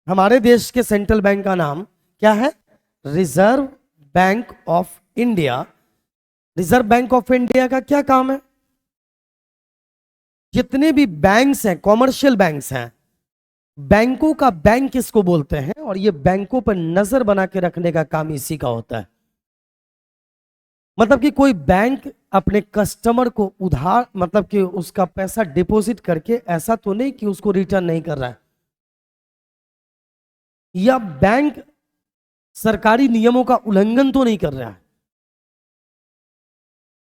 हमारे देश के सेंट्रल बैंक का नाम क्या है? Reserve bank of India. Reserve bank of India का क्या काम है? जितने भी बैंक्स हैं, कॉमर्शियल बैंक्स हैं, बैंकों का बैंक किसको बोलते हैं, और ये बैंकों पर नजर बना के रखने का काम इसी का होता है। मतलब कि कोई बैंक अपने कस्टमर को उधार, मतलब कि उसका पैसा डिपॉजिट करके ऐसा तो नहीं कि उसको रिटर्न नहीं कर रहा है, या बैंक सरकारी नियमों का उल्लंघन तो नहीं कर रहा है।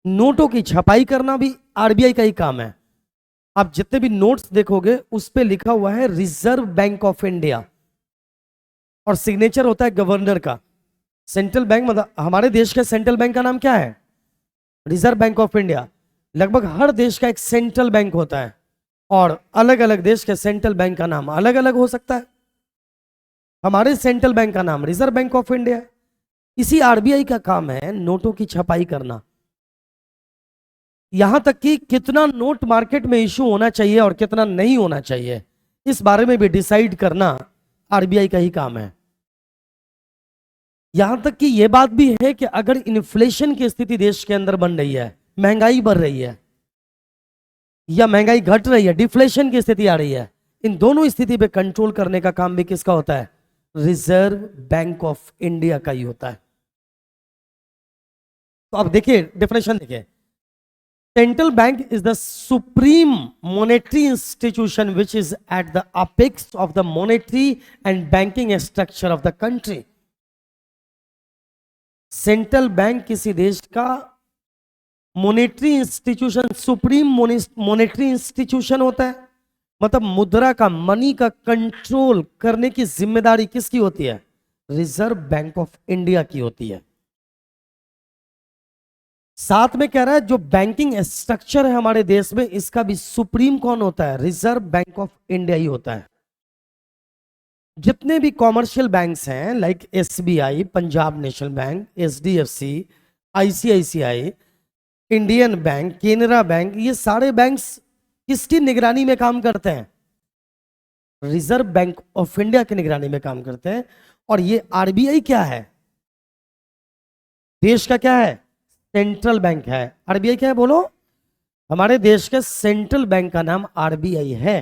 नोटों की छपाई करना भी आरबीआई का ही काम है। आप जितने भी नोट्स देखोगे उस पे लिखा हुआ है रिजर्व बैंक ऑफ इंडिया, और सिग्नेचर होता है गवर्नर का। सेंट्रल बैंक, मतलब हमारे देश के सेंट्रल बैंक का नाम क्या है? Reserve bank of India. लगभग हर देश का एक सेंट्रल बैंक होता है, और अलग अलग देश के सेंट्रल बैंक का नाम अलग अलग हो सकता है। हमारे सेंट्रल बैंक का नाम रिजर्व बैंक ऑफ इंडिया है। इसी आरबीआई का काम है नोटों की छपाई करना। यहां तक कि कितना नोट मार्केट में इशू होना चाहिए और कितना नहीं होना चाहिए, इस बारे में भी डिसाइड करना आरबीआई का ही काम है। यहां तक कि यह बात भी है कि अगर इन्फ्लेशन की स्थिति देश के अंदर बन रही है, महंगाई बढ़ रही है या महंगाई घट रही है, डिफ्लेशन की स्थिति आ रही है, इन दोनों स्थिति पे कंट्रोल करने का काम भी किसका होता है? रिजर्व बैंक ऑफ इंडिया का ही होता है। तो अब देखिए डेफिनेशन देखिए, central bank is the supreme monetary institution which is at the apex of the monetary and banking structure of the country. Central bank किसी देश का monetary institution, supreme monetary institution होता है। मतलब मुद्रा का, मनी का कंट्रोल करने की जिम्मेदारी किसकी होती है? रिजर्व बैंक ऑफ इंडिया की होती है। साथ में कह रहा है जो बैंकिंग स्ट्रक्चर है हमारे देश में, इसका भी सुप्रीम कौन होता है? रिजर्व बैंक ऑफ इंडिया ही होता है। जितने भी कॉमर्शियल बैंक्स हैं, like SBI, Punjab national bank, HDFC, ICICI, Indian bank, Canara bank, ये सारे बैंक्स किसकी निगरानी में काम करते हैं? रिजर्व बैंक ऑफ इंडिया की निगरानी में काम करते हैं। और ये आरबीआई क्या है? देश का क्या है? सेंट्रल बैंक है। आरबीआई क्या है बोलो? हमारे देश के सेंट्रल बैंक का नाम आरबीआई है।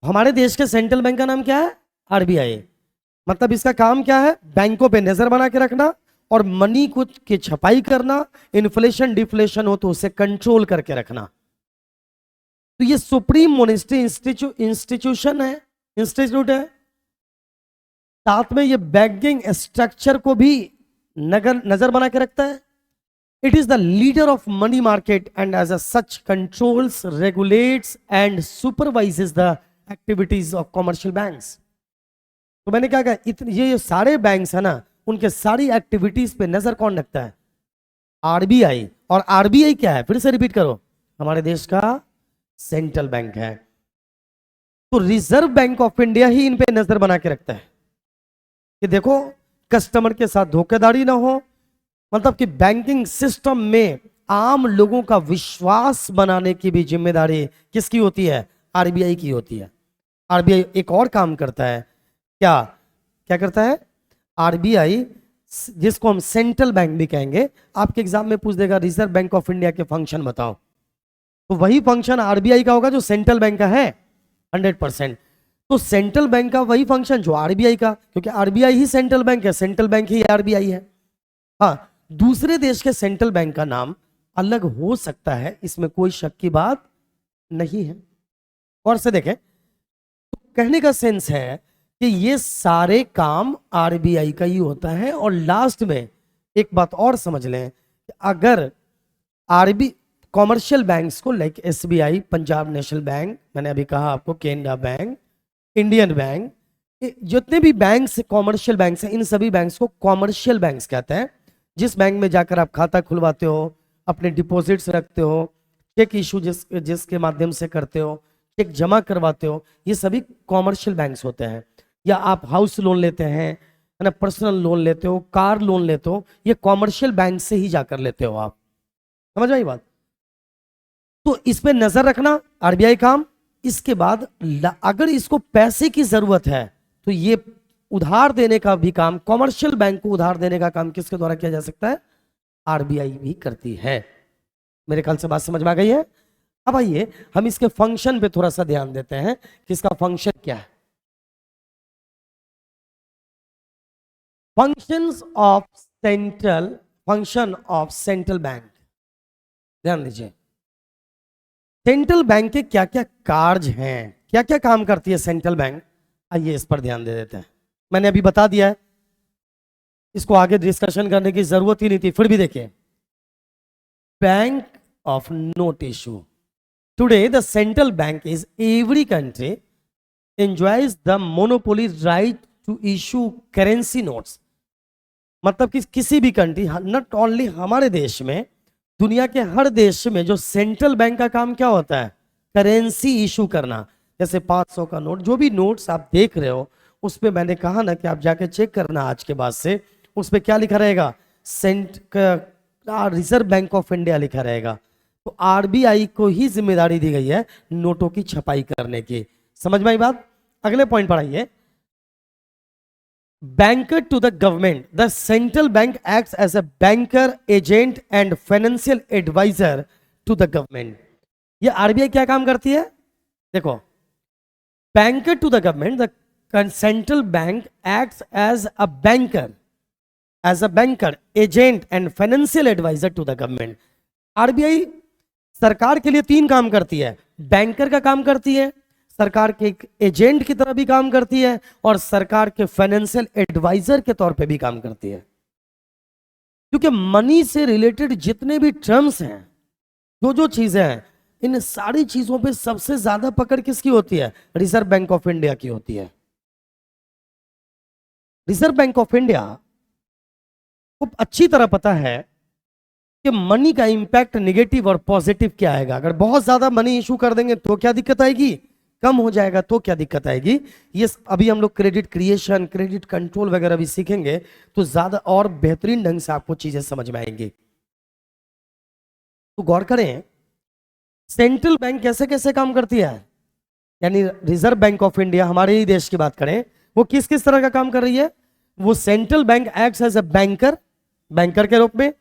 हमारे देश के सेंट्रल बैंक का नाम क्या है? आरबीआई। मतलब इसका काम क्या है? बैंकों पे नजर बना के रखना और मनी को की छपाई करना, इन्फ्लेशन डिफ्लेशन हो तो उसे कंट्रोल करके रखना। तो ये सुप्रीम मॉनेटरी इंस्टीट्यूशन है, इंस्टीट्यूट है। साथ में ये बैंकिंग स्ट्रक्चर को भी नजर बना के रखता है। It is the leader of money market and as a such controls, regulates and supervises the activities of commercial banks. तो मैंने क्या कहा, इतने ये सारे बैंक्स है ना, उनके सारी एक्टिविटीज पे नजर कौन रखता है? आरबीआई। और आरबीआई क्या है? फिर से रिपीट करो, हमारे देश का सेंट्रल बैंक है। तो रिजर्व बैंक ऑफ इंडिया ही इन पे नजर बना के रखता है कि देखो कस्टमर के साथ धोखाधड़ी ना हो। मतलब कि बैंकिंग सिस्टम में आम लोगों का विश्वास बनाने की भी जिम्मेदारी किसकी होती है? आरबीआई की होती है। आरबीआई एक और काम करता है, क्या क्या करता है आरबीआई, जिसको हम सेंट्रल बैंक भी कहेंगे। आपके एग्जाम में पूछ देगा रिजर्व बैंक ऑफ इंडिया के फंक्शन बताओ, तो वही फंक्शन आरबीआई का होगा जो सेंट्रल बैंक का है 100%। तो सेंट्रल बैंक का वही फंक्शन जो आरबीआई का, क्योंकि आरबीआई ही सेंट्रल बैंक है, सेंट्रल बैंक ही आरबीआई है। हाँ, दूसरे देश के सेंट्रल बैंक का नाम अलग हो सकता है, इसमें कोई शक की बात नहीं है। और से देखें तो कहने का सेंस है कि ये सारे काम आरबीआई का ही होता है। और लास्ट में एक बात और समझ लें कि अगर आरबी कॉमर्शियल बैंक्स को, like SBI, Punjab national bank, मैंने अभी कहा आपको, केनरा बैंक, इंडियन बैंक, जितने भी बैंक्स कॉमर्शियल बैंक्स हैं, इन सभी बैंक्स को कॉमर्शियल बैंक्स कहते हैं। जिस बैंक में जाकर आप खाता खुलवाते हो, अपने डिपॉजिट्स रखते हो, चेक इशू जिसके माध्यम से करते हो, चेक जमा करवाते हो, ये सभी कॉमर्शियल बैंक्स होते हैं। या आप हाउस लोन लेते हैं, है ना, पर्सनल लोन लेते हो, कार लोन लेते हो, ये कॉमर्शियल बैंक से ही जाकर लेते हो आप। समझ आई बात? तो इस पे नजर रखना आरबीआई काम, इसके बाद अगर इसको पैसे की जरूरत है तो ये उधार देने का भी काम, कॉमर्शियल बैंक को उधार देने का काम किसके द्वारा किया जा सकता है? आरबीआई भी करती है। मेरे ख्याल से बात समझ में आ गई है। अब आइए हम इसके फंक्शन पे थोड़ा सा ध्यान देते हैं कि इसका फंक्शन क्या है। फंक्शन ऑफ सेंट्रल बैंक, ध्यान दीजिए। सेंट्रल बैंक के क्या क्या कार्य हैं, क्या क्या काम करती है सेंट्रल बैंक, आइए इस पर ध्यान दे देते हैं। मैंने अभी बता दिया है, इसको आगे डिस्कशन करने की जरूरत ही नहीं थी, फिर भी देखिए। Bank of note issue, today the central bank is every country enjoys the monopoly right to issue currency notes. मतलब कि किसी भी कंट्री, नॉट ओनली हमारे देश में, दुनिया के हर देश में जो सेंट्रल बैंक का काम क्या होता है? करेंसी इशू करना। जैसे 500 का नोट, जो भी नोट्स आप देख रहे हो उस पे मैंने कहा ना कि आप जाके चेक करना आज के बाद से, उस पे क्या लिखा रहेगा? रिजर्व बैंक ऑफ इंडिया लिखा रहेगा। तो आरबीआई को ही जिम्मेदारी दी गई है नोटों की छपाई करने की। समझ में आई बात? अगले पॉइंट पर आइए। Banker to the government, the central bank acts as a banker, agent and financial advisor to the government. ये आरबीआई क्या काम करती है? देखो, banker to the government, the central bank acts as a banker, agent and financial advisor to the government. RBI सरकार के लिए 3 काम करती है। बैंकर का काम करती है, सरकार के एक एजेंट की तरह भी काम करती है, और सरकार के फाइनेंशियल एडवाइजर के तौर पे भी काम करती है। क्योंकि मनी से रिलेटेड जितने भी टर्म्स हैं, जो चीजें हैं, इन सारी चीजों पे सबसे ज्यादा पकड़ किसकी होती है? रिजर्व बैंक ऑफ इंडिया की होती है। रिजर्व बैंक ऑफ इंडिया को अच्छी तरह पता है कि मनी का इंपैक्ट नेगेटिव और पॉजिटिव क्या आएगा। अगर बहुत ज्यादा मनी इशू कर देंगे तो क्या दिक्कत आएगी, कम हो जाएगा तो क्या दिक्कत आएगी। ये अभी हम लोग क्रेडिट क्रिएशन, क्रेडिट कंट्रोल वगैरह भी सीखेंगे तो ज्यादा और बेहतरीन ढंग से आपको चीजें समझ में आएंगी। तो गौर करें, सेंट्रल बैंक कैसे कैसे काम करती है, यानी रिजर्व बैंक ऑफ इंडिया, हमारे ही देश की बात करें, वो किस किस तरह का काम कर रही है। वो central bank acts as a banker के रूप में,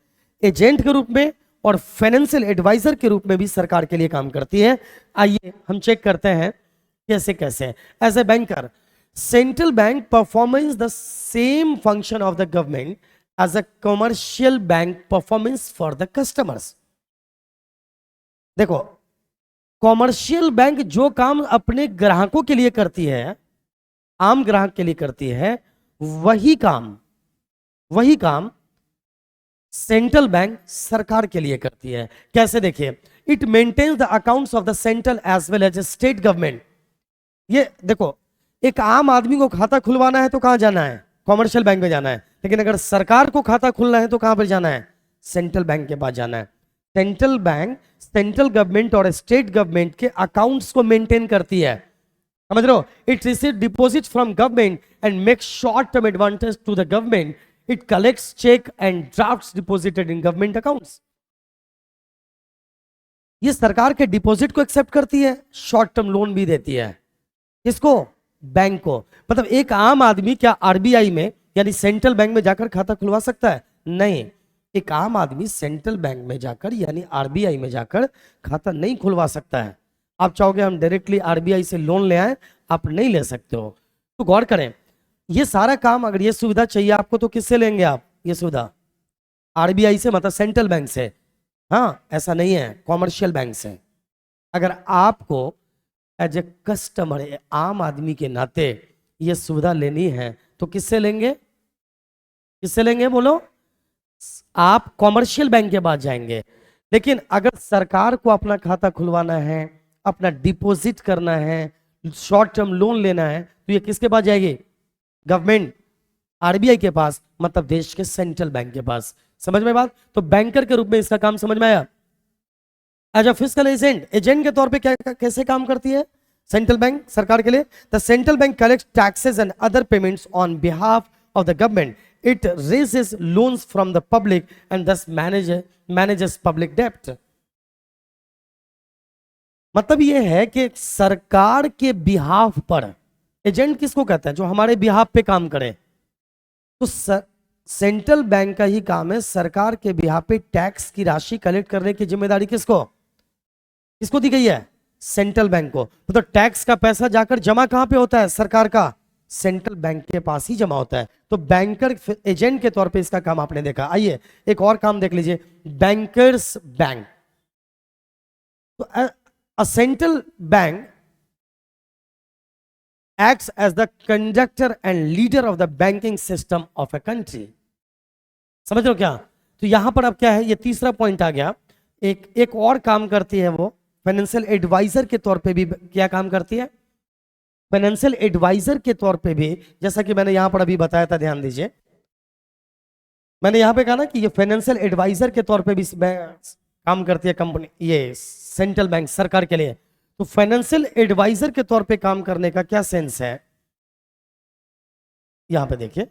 एजेंट के रूप में और फाइनेंशियल एडवाइजर के रूप में भी सरकार के लिए काम करती है। आइए हम चेक करते हैं कैसे कैसे। As a banker, central bank performance the same function of the government as a commercial bank performance for the customers. देखो, कॉमर्शियल बैंक जो काम अपने ग्राहकों के लिए करती है, आम ग्राहक के लिए करती है, वही काम सेंट्रल बैंक सरकार के लिए करती है। कैसे? देखिए, it maintains the accounts of the central as well as state government. ये देखो, एक आम आदमी को खाता खुलवाना है तो कहां जाना है? कॉमर्शियल बैंक में जाना है। लेकिन अगर सरकार को खाता खुलना है तो कहां पर जाना है? सेंट्रल बैंक के पास जाना है। सेंट्रल बैंक सेंट्रल गवर्नमेंट और स्टेट गवर्नमेंट के अकाउंट्स को मेंटेन करती है। समझ रहे हो? It receive deposit from government and make short term advantage to the government. It collects check and drafts deposited in government accounts. ये सरकार के डिपॉजिट को एक्सेप्ट करती है, शॉर्ट टर्म लोन भी देती है। किसको? बैंक को। मतलब एक आम आदमी क्या आरबीआई में यानी सेंट्रल बैंक में जाकर खाता खुलवा सकता है? नहीं, एक आम आदमी सेंट्रल बैंक में जाकर यानी आरबीआई में जाकर खाता नहीं खुलवा सकता है। आप चाहोगे हम डायरेक्टली आरबीआई से लोन ले आए, आप नहीं ले सकते हो। तो गौर करें, ये सारा काम, अगर ये सुविधा चाहिए आपको तो किससे लेंगे आप ये सुविधा? आरबीआई से, मतलब सेंट्रल बैंक से। हाँ, ऐसा नहीं है, कॉमर्शियल बैंक से। अगर आपको एज ए कस्टमर, आम आदमी के नाते ये सुविधा लेनी है तो किससे लेंगे? किससे लेंगे बोलो? आप कॉमर्शियल बैंक के पास जाएंगे। लेकिन अगर सरकार को अपना खाता खुलवाना है, अपना डिपॉजिट करना है, शॉर्ट टर्म लोन लेना है, तो ये किसके पास जाएगी? गवर्नमेंट, आरबीआई के पास, मतलब देश के सेंट्रल बैंक के पास। समझ में बात? तो बैंकर के रूप में इसका काम समझ में आया। एज अ फिस्कल एजेंट के तौर पे क्या कैसे काम करती है सेंट्रल बैंक सरकार के लिए? The central bank collects taxes and other payments on behalf of the government. It raises loans from the public and दस मैनेजेस पब्लिक डेप्ट। मतलब ये है कि सरकार के बिहाफ पर, एजेंट किसको कहते हैं, जो हमारे बिहाफ पे काम करे। तो सेंट्रल बैंक का ही काम है सरकार के बिहाफ पे टैक्स की राशि कलेक्ट करने की जिम्मेदारी किसको किसको दी गई है, सेंट्रल बैंक को। तो टैक्स का पैसा जाकर जमा कहां पे होता है, सरकार का सेंट्रल बैंक के पास ही जमा होता है। तो बैंकर एजेंट के तौर पे इसका काम आपने देखा। आइए एक और काम देख लीजिए, बैंकर्स बैंक। तो a central bank acts as the conductor and leader of the banking system of a country। समझ रहे हो क्या? तो यहां पर अब क्या है, ये तीसरा पॉइंट आ गया। एक और काम करती है वो, फाइनेंशियल एडवाइजर के तौर पे भी क्या काम करती है, फाइनेंशियल एडवाइजर के तौर पे भी, जैसा कि मैंने यहां पर अभी बताया था, ध्यान दीजिए। मैंने यहां पे कहा ना कि ये फाइनेंशियल एडवाइजर के तौर पे भी काम करती है कंपनी, ये सेंट्रल बैंक सरकार के लिए। तो फाइनेंशियल एडवाइजर के तौर पे काम करने का क्या सेंस है, यहां पे देखिए।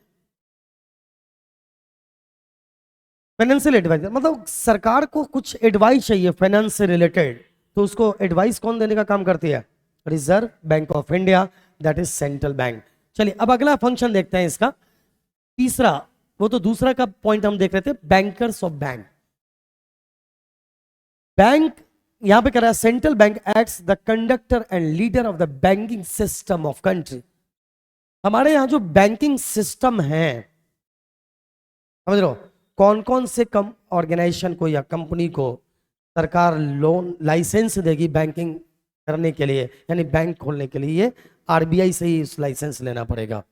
फाइनेंशियल एडवाइजर मतलब सरकार को कुछ एडवाइस चाहिए फाइनेंस से रिलेटेड, तो उसको एडवाइस कौन देने का काम करती है, reserve bank of India, that is central bank. चलिए अब अगला फंक्शन देखते हैं इसका, तीसरा। वो तो दूसरा का पॉइंट हम देख रहे थे, बैंकर्स ऑफ बैंक। बैंक यहां पे कह रहा है central bank acts the conductor and leader of the banking system of country. हमारे यहां जो बैंकिंग सिस्टम है, समझ रहे हो, कौन कौन से कम ऑर्गेनाइजेशन को या कंपनी को सरकार लोन लाइसेंस देगी बैंकिंग करने के लिए, यानी बैंक खोलने के लिए, ये आरबीआई से ही उस लाइसेंस लेना पड़ेगा।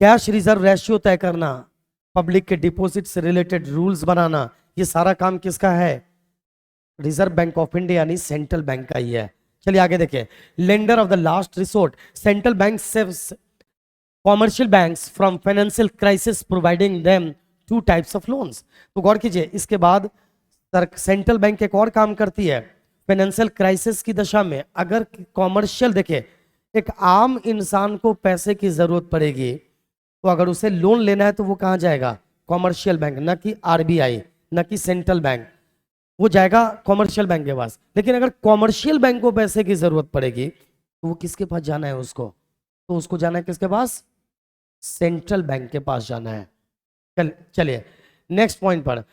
कैश रिजर्व रेशियो तय करना, पब्लिक के डिपॉजिट से रिलेटेड रूल्स बनाना, ये सारा काम किसका है, रिजर्व बैंक ऑफ इंडिया यानी सेंट्रल बैंक का ही है। चलिए आगे देखिए, lender of the last resort, central bank saves commercial banks from financial crisis providing them two types of loans. तो गौर कीजिए, इसके बाद सेंट्रल बैंक एक और काम करती है, फाइनेंशियल क्राइसिस की दशा में अगर कॉमर्शियल, देखिए एक आम इंसान को पैसे की जरूरत पड़ेगी, तो अगर उसे लोन लेना है तो वो कहां जाएगा, कॉमर्शियल बैंक, ना कि आरबीआई, ना कि सेंट्रल बैंक, वो जाएगा कॉमर्शियल बैंक के पास। लेकिन अगर कॉमर्शियल बैंक को पैसे की जरूरत पड़ेगी तो वो किसके पास जाना है उसको, तो उसको जाना है किसके पास, सेंट्रल बैंक के पास जाना है। चलिए नेक्स्ट पॉइंट पर,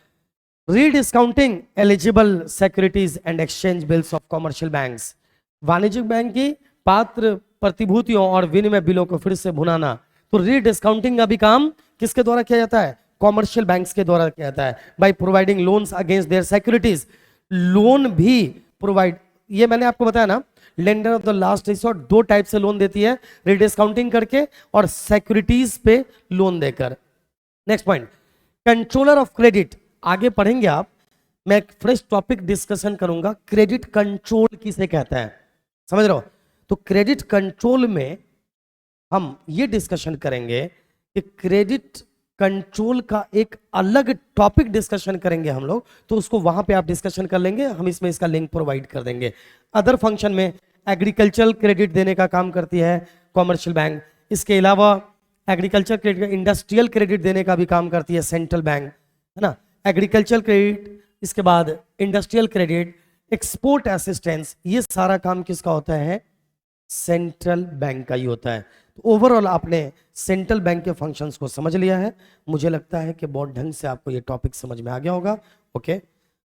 rediscounting eligible securities and exchange bills of commercial banks. वाणिज्यिक बैंक की पात्र प्रतिभूतियों और विनिमय बिलों को फिर से भुनाना। तो रीडिस्काउंटिंग का भी काम किसके द्वारा किया जाता है, कॉमर्शियल बैंक्स के द्वारा किया जाता है, by providing loans against their securities. Loan भी प्रोवाइड, ये मैंने आपको बताया ना, lender of the last resort दो टाइप से लोन देती है, रीडिस्काउंटिंग करके और सिक्योरिटीज पे लोन देकर। Next point, controller of credit. आगे पढ़ेंगे आप, मैं एक फ्रेश टॉपिक डिस्कशन करूंगा, क्रेडिट कंट्रोल किसे कहता है, समझ रहे हो। तो क्रेडिट कंट्रोल में हम ये डिस्कशन करेंगे कि क्रेडिट कंट्रोल का एक अलग टॉपिक डिस्कशन करेंगे हम लोग, तो उसको वहां पे आप डिस्कशन कर लेंगे, हम इसमें इसका लिंक प्रोवाइड कर देंगे। अदर फंक्शन में एग्रीकल्चरल क्रेडिट देने का काम करती है कॉमर्शियल बैंक, इसके अलावा एग्रीकल्चर क्रेडिट, इंडस्ट्रियल क्रेडिट देने का भी काम करती है सेंट्रल बैंक, है ना। एग्रीकल्चर क्रेडिट, इसके बाद इंडस्ट्रियल क्रेडिट, एक्सपोर्ट असिस्टेंस, ये सारा काम किसका होता है, सेंट्रल बैंक का ही होता है। तो ओवरऑल आपने सेंट्रल बैंक के फंक्शंस को समझ लिया है। मुझे लगता है कि बहुत ढंग से आपको ये टॉपिक समझ में आ गया होगा। ओके।